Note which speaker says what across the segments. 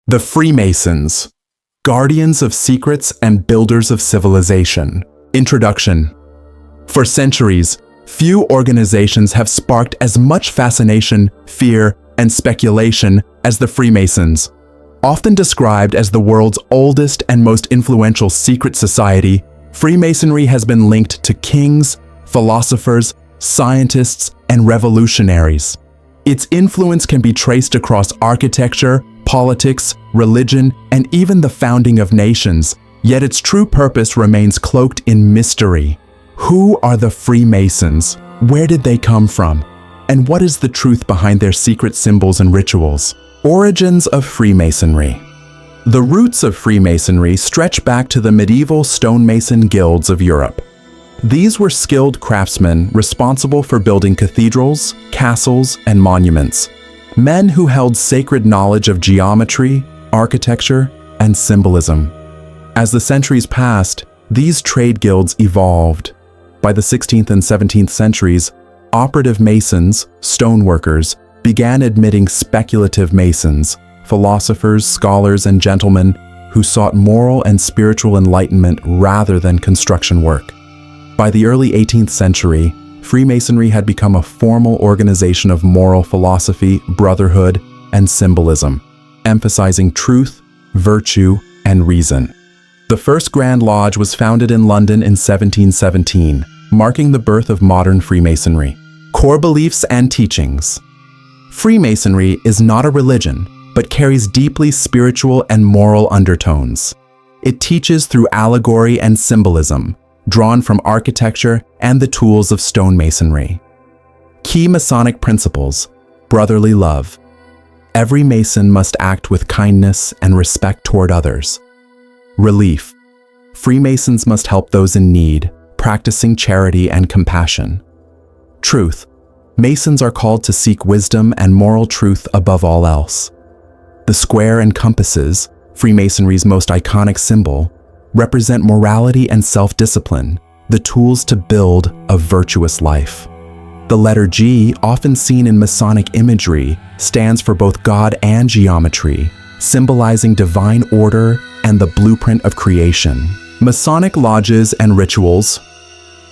Speaker 1: The Freemasons, guardians of secrets and builders of civilization. Introduction. For centuries, few organizations have sparked as much fascination, fear, and speculation as the Freemasons. Often described as the world's oldest and most influential secret society, Freemasonry has been linked to kings, philosophers, scientists, and revolutionaries. Its influence can be traced across architecture, politics, religion, and even the founding of nations, yet its true purpose remains cloaked in mystery. Who are the Freemasons? Where did they come from? And what is the truth behind their secret symbols and rituals? Origins of Freemasonry. The roots of Freemasonry stretch back to the medieval stonemason guilds of Europe. These were skilled craftsmen responsible for building cathedrals, castles, and monuments. Men who held sacred knowledge of geometry, architecture, and symbolism. As the centuries passed, these trade guilds evolved. By the 16th and 17th centuries, operative masons, stoneworkers, began admitting speculative masons, philosophers, scholars, and gentlemen who sought moral and spiritual enlightenment rather than construction work. By the early 18th century, Freemasonry had become a formal organization of moral philosophy, brotherhood, and symbolism, emphasizing truth, virtue, and reason. The first Grand Lodge was founded in London in 1717, marking the birth of modern Freemasonry. Core beliefs and teachings. Freemasonry is not a religion, but carries deeply spiritual and moral undertones. It teaches through allegory and symbolism, drawn from architecture and the tools of stonemasonry. Key Masonic principles: brotherly love. Every Mason must act with kindness and respect toward others. Relief. Freemasons must help those in need, practicing charity and compassion. Truth. Masons are called to seek wisdom and moral truth above all else. The square and compasses, Freemasonry's most iconic symbol, represent morality and self-discipline, the tools to build a virtuous life. The letter G, often seen in Masonic imagery, stands for both God and geometry, symbolizing divine order and the blueprint of creation. Masonic lodges and rituals.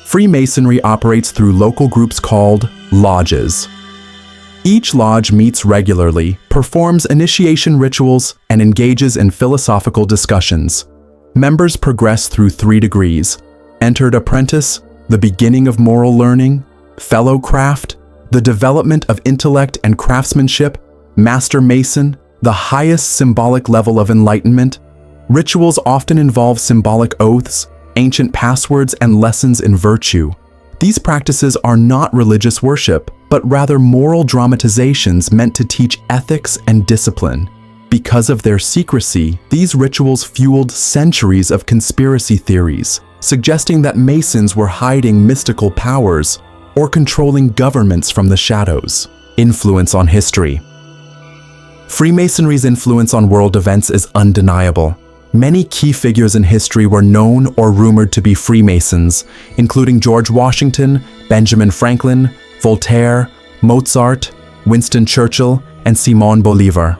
Speaker 1: Freemasonry operates through local groups called lodges. Each lodge meets regularly, performs initiation rituals, and engages in philosophical discussions. Members progress through 3 degrees: entered apprentice, the beginning of moral learning; fellow craft, the development of intellect and craftsmanship; master mason, the highest symbolic level of enlightenment. Rituals often involve symbolic oaths, ancient passwords, and lessons in virtue. These practices are not religious worship, but rather moral dramatizations meant to teach ethics and discipline. Because of their secrecy, these rituals fueled centuries of conspiracy theories, suggesting that Masons were hiding mystical powers or controlling governments from the shadows. Influence on history. Freemasonry's influence on world events is undeniable. Many key figures in history were known or rumored to be Freemasons, including George Washington, Benjamin Franklin, Voltaire, Mozart, Winston Churchill, and Simón Bolívar.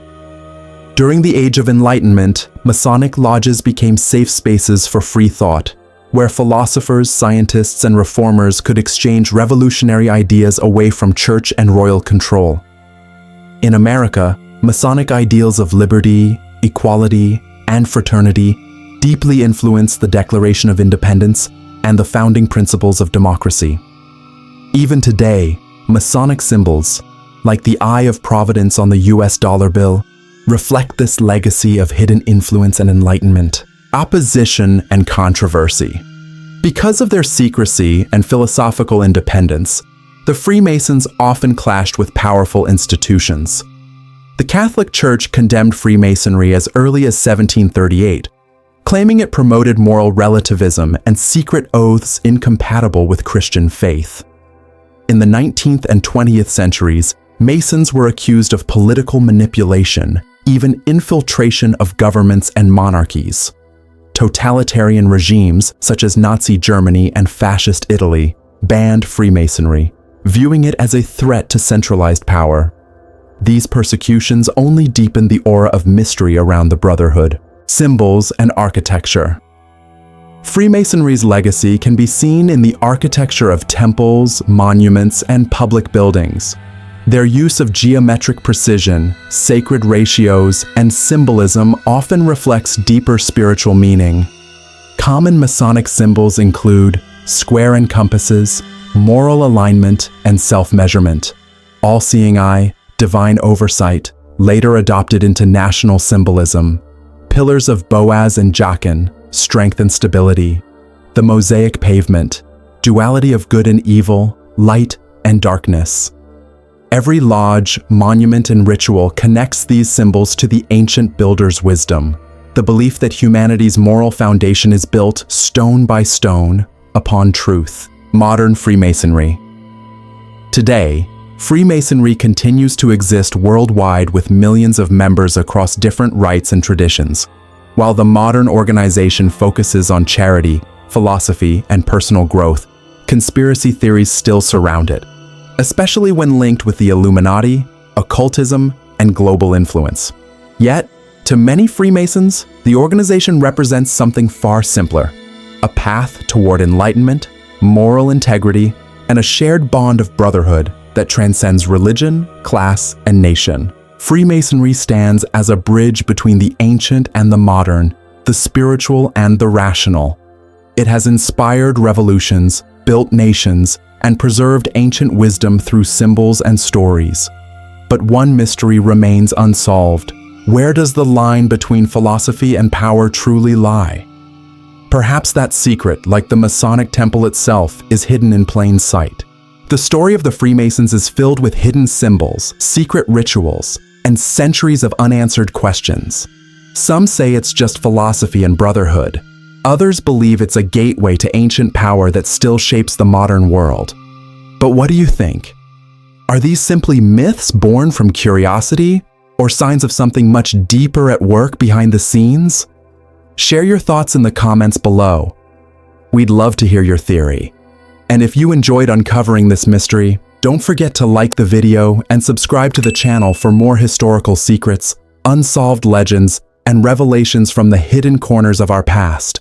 Speaker 1: During the Age of Enlightenment, Masonic lodges became safe spaces for free thought, where philosophers, scientists, and reformers could exchange revolutionary ideas away from church and royal control. In America, Masonic ideals of liberty, equality, and fraternity deeply influenced the Declaration of Independence and the founding principles of democracy. Even today, Masonic symbols, like the Eye of Providence on the US dollar bill, reflect this legacy of hidden influence and enlightenment. Opposition and controversy. Because of their secrecy and philosophical independence, the Freemasons often clashed with powerful institutions. The Catholic Church condemned Freemasonry as early as 1738, claiming it promoted moral relativism and secret oaths incompatible with Christian faith. In the 19th and 20th centuries, Masons were accused of political manipulation, even infiltration of governments and monarchies. Totalitarian regimes, such as Nazi Germany and Fascist Italy, banned Freemasonry, viewing it as a threat to centralized power. These persecutions only deepened the aura of mystery around the brotherhood, symbols, and architecture. Freemasonry's legacy can be seen in the architecture of temples, monuments, and public buildings. Their use of geometric precision, sacred ratios, and symbolism often reflects deeper spiritual meaning. Common Masonic symbols include square and compasses, moral alignment, and self-measurement. All-seeing eye, divine oversight, later adopted into national symbolism. Pillars of Boaz and Jachin, strength and stability. The mosaic pavement, duality of good and evil, light and darkness. Every lodge, monument, and ritual connects these symbols to the ancient builder's wisdom, the belief that humanity's moral foundation is built stone by stone upon truth. Modern Freemasonry. Today, Freemasonry continues to exist worldwide with millions of members across different rites and traditions. While the modern organization focuses on charity, philosophy, and personal growth, conspiracy theories still surround it, especially when linked with the Illuminati, occultism, and global influence. Yet, to many Freemasons, the organization represents something far simpler: a path toward enlightenment, moral integrity, and a shared bond of brotherhood that transcends religion, class, and nation. Freemasonry stands as a bridge between the ancient and the modern, the spiritual and the rational. It has inspired revolutions, built nations, and preserved ancient wisdom through symbols and stories. But one mystery remains unsolved. Where does the line between philosophy and power truly lie? Perhaps that secret, like the Masonic temple itself, is hidden in plain sight. The story of the Freemasons is filled with hidden symbols, secret rituals, and centuries of unanswered questions. Some say it's just philosophy and brotherhood. Others believe it's a gateway to ancient power that still shapes the modern world. But what do you think? Are these simply myths born from curiosity, or signs of something much deeper at work behind the scenes? Share your thoughts in the comments below. We'd love to hear your theory. And if you enjoyed uncovering this mystery, don't forget to like the video and subscribe to the channel for more historical secrets, unsolved legends, and revelations from the hidden corners of our past.